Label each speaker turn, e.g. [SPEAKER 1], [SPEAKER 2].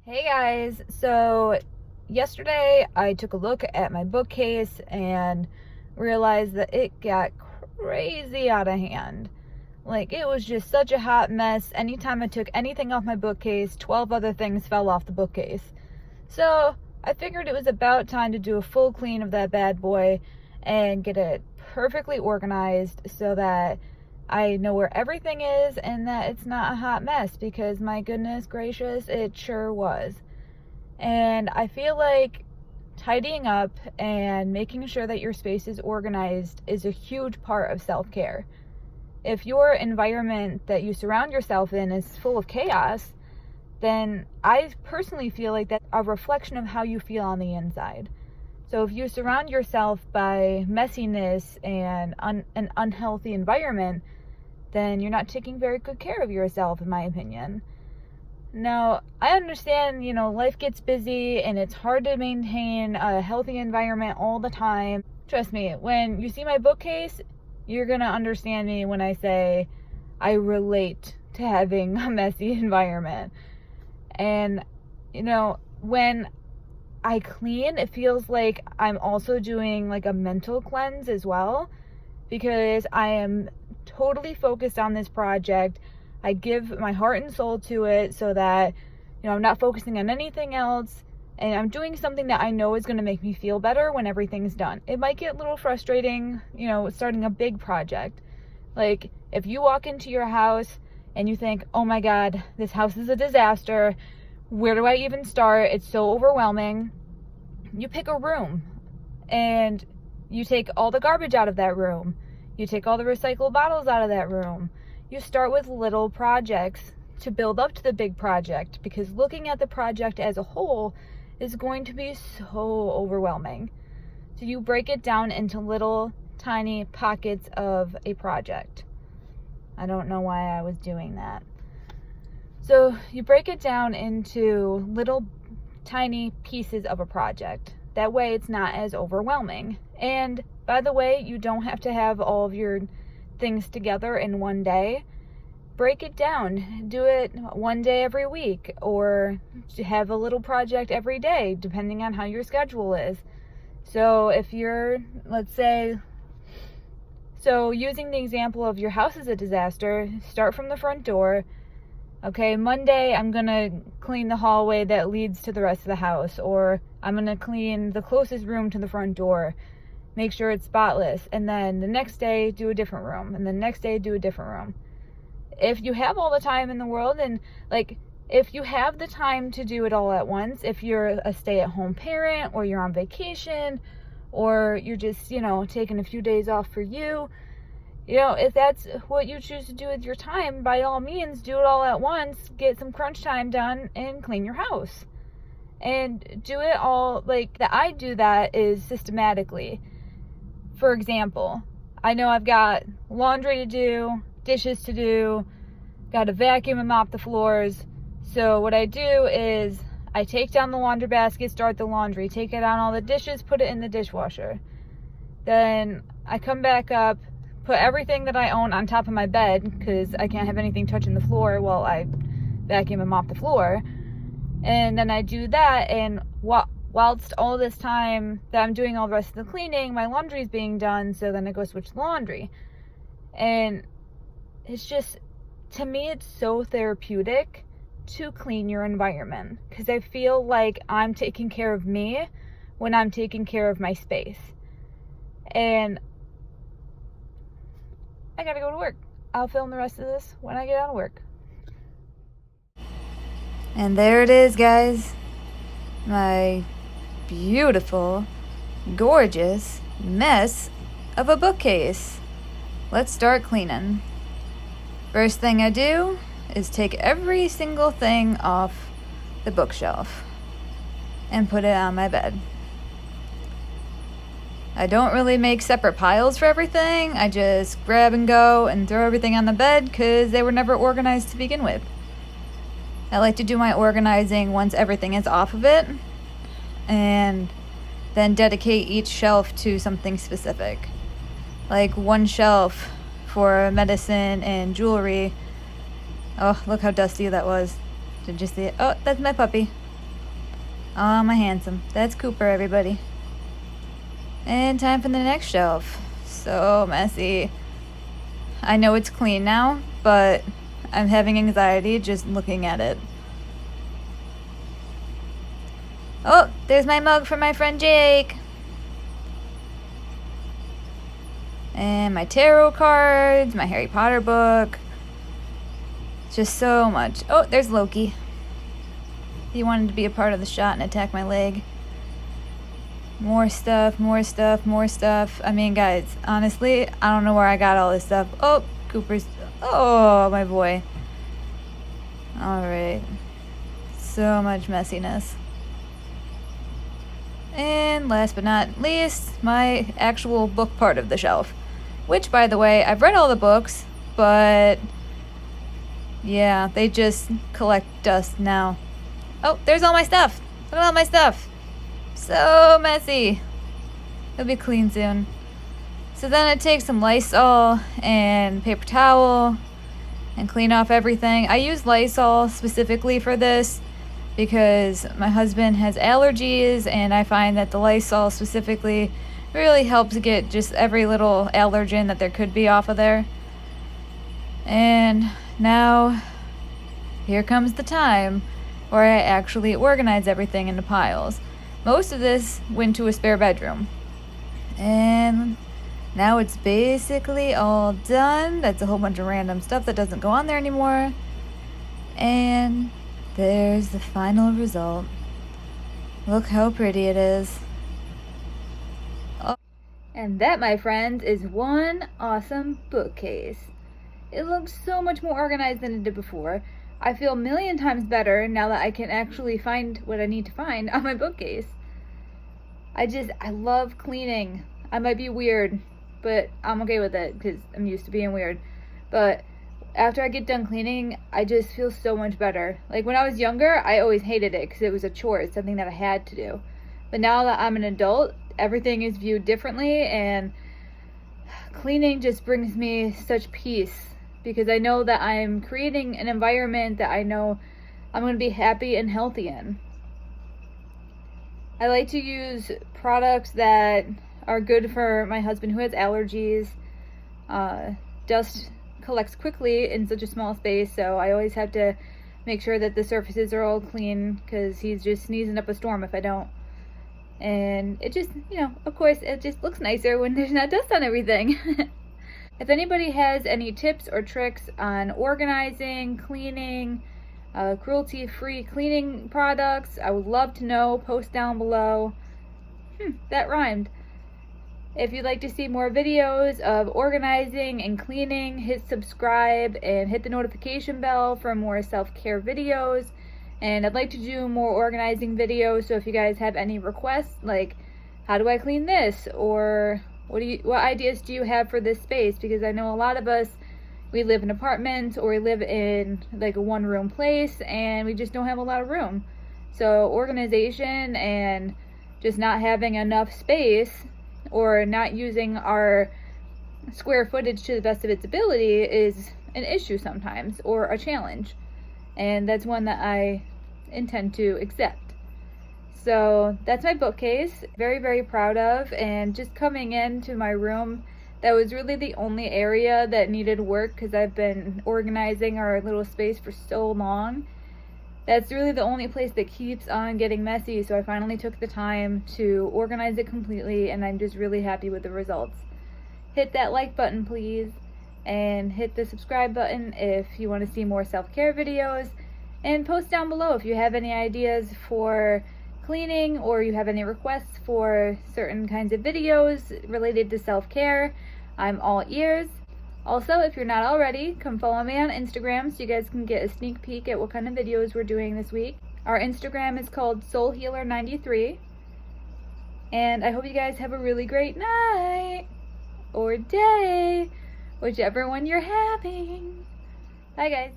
[SPEAKER 1] Hey guys, so yesterday I took a look at my bookcase and realized that it got crazy out of hand. Like, it was just such a hot mess. Anytime I took anything off my bookcase, 12 other things fell off the bookcase. So I figured it was about time to do a full clean of that bad boy and get it perfectly organized so that I know where everything is and that it's not a hot mess, because my goodness gracious, it sure was. And I feel like tidying up and making sure that your space is organized is a huge part of self-care. If your environment that you surround yourself in is full of chaos, then I personally feel like that's a reflection of how you feel on the inside. So if you surround yourself by messiness and an unhealthy environment, then you're not taking very good care of yourself, in my opinion. Now, I understand, life gets busy and it's hard to maintain a healthy environment all the time. Trust me, when you see my bookcase, you're gonna understand me when I say I relate to having a messy environment. And, when I clean, it feels like I'm also doing like a mental cleanse as well, because I am totally focused on this project. I give my heart and soul to it so that, I'm not focusing on anything else, and I'm doing something that I know is going to make me feel better when everything's done. It might get a little frustrating, starting a big project. Like, if you walk into your house and you think, oh my God, this house is a disaster. Where do I even start? It's so overwhelming. You pick a room and you take all the garbage out of that room. You take all the recycled bottles out of that room. You start with little projects to build up to the big project, because looking at the project as a whole is going to be so overwhelming. So you break it down into little tiny pockets of a project. I don't know why I was doing that. So you break it down into little tiny pieces of a project. That way it's not as overwhelming. And by the way, you don't have to have all of your things together in one day. Break it down. Do it one day every week, or have a little project every day, depending on how your schedule is. So if you're, using the example of your house is a disaster, start from the front door. Okay, Monday I'm gonna clean the hallway that leads to the rest of the house, or I'm gonna clean the closest room to the front door. Make sure it's spotless. And then the next day, do a different room. And the next day, do a different room. If you have all the time in the world, and if you have the time to do it all at once, if you're a stay-at-home parent, or you're on vacation, or you're just, taking a few days off for you, if that's what you choose to do with your time, by all means, do it all at once, get some crunch time done, and clean your house. And do it all, I do that is systematically. For example, I know I've got laundry to do, dishes to do, got to vacuum and mop the floors. So what I do is I take down the laundry basket, start the laundry, take it out all the dishes, put it in the dishwasher. Then I come back up, put everything that I own on top of my bed, because I can't have anything touching the floor while I vacuum and mop the floor. And then I do that, and whilst all this time that I'm doing all the rest of the cleaning, my laundry is being done, so then I go switch the laundry. And it's just, to me, it's so therapeutic to clean your environment, because I feel like I'm taking care of me when I'm taking care of my space. And I gotta go to work. I'll film the rest of this when I get out of work. And there it is, guys. My beautiful, gorgeous mess of a bookcase. Let's start cleaning. First thing I do is take every single thing off the bookshelf and put it on my bed. I don't really make separate piles for everything. I just grab and go and throw everything on the bed, because they were never organized to begin with. I like to do my organizing once everything is off of it, and then dedicate each shelf to something specific. Like one shelf for medicine and jewelry. Oh, look how dusty that was. Did you see it? Oh, that's my puppy. Oh, my handsome. That's Cooper, everybody. And time for the next shelf. So messy. I know it's clean now, but I'm having anxiety just looking at it. Oh, there's my mug from my friend Jake. And my tarot cards, my Harry Potter book. Just so much. Oh, there's Loki. He wanted to be a part of the shot and attack my leg. More stuff, more stuff, more stuff. I mean, guys, honestly, I don't know where I got all this stuff. Oh, Cooper's. Oh, my boy. Alright. So much messiness. And last but not least, my actual book part of the shelf. Which, by the way, I've read all the books, but yeah, they just collect dust now. Oh, there's all my stuff. Look at all my stuff. So messy. It'll be clean soon. So then I take some Lysol and paper towel and clean off everything. I use Lysol specifically for this because my husband has allergies, and I find that the Lysol specifically really helps get just every little allergen that there could be off of there. And now here comes the time where I actually organize everything into piles. Most of this went to a spare bedroom. And now it's basically all done. That's a whole bunch of random stuff that doesn't go on there anymore. And there's the final result. Look how pretty it is. Oh. And that, my friends, is one awesome bookcase. It looks so much more organized than it did before. I feel a million times better now that I can actually find what I need to find on my bookcase. I love cleaning. I might be weird, but I'm okay with it because I'm used to being weird. But after I get done cleaning, I just feel so much better. Like when I was younger, I always hated it because it was a chore. It's something that I had to do. But now that I'm an adult, everything is viewed differently, and cleaning just brings me such peace because I know that I'm creating an environment that I know I'm going to be happy and healthy in. I like to use products that are good for my husband who has allergies. Dust collects quickly in such a small space, so I always have to make sure that the surfaces are all clean because he's just sneezing up a storm if I don't. And it just, of course, it just looks nicer when there's not dust on everything. If anybody has any tips or tricks on organizing, cleaning, cruelty-free cleaning products, I would love to know. Post down below. That rhymed. If you'd like to see more videos of organizing and cleaning, hit subscribe and hit the notification bell for more self-care videos. And I'd like to do more organizing videos, so if you guys have any requests, like how do I clean this, or what ideas do you have for this space? Because I know a lot of us, we live in apartments or we live in like a one-room place and we just don't have a lot of room. So organization and just not having enough space or not using our square footage to the best of its ability is an issue sometimes, or a challenge. And that's one that I intend to accept. So that's my bookcase. Very, very proud of. And just coming into my room, that was really the only area that needed work because I've been organizing our little space for so long. That's really the only place that keeps on getting messy, so I finally took the time to organize it completely, and I'm just really happy with the results. Hit that like button, please, and hit the subscribe button if you want to see more self-care videos, and post down below if you have any ideas for cleaning or you have any requests for certain kinds of videos related to self-care. I'm all ears. Also, if you're not already, come follow me on Instagram so you guys can get a sneak peek at what kind of videos we're doing this week. Our Instagram is called SoulHealer93. And I hope you guys have a really great night or day, whichever one you're having. Bye, guys.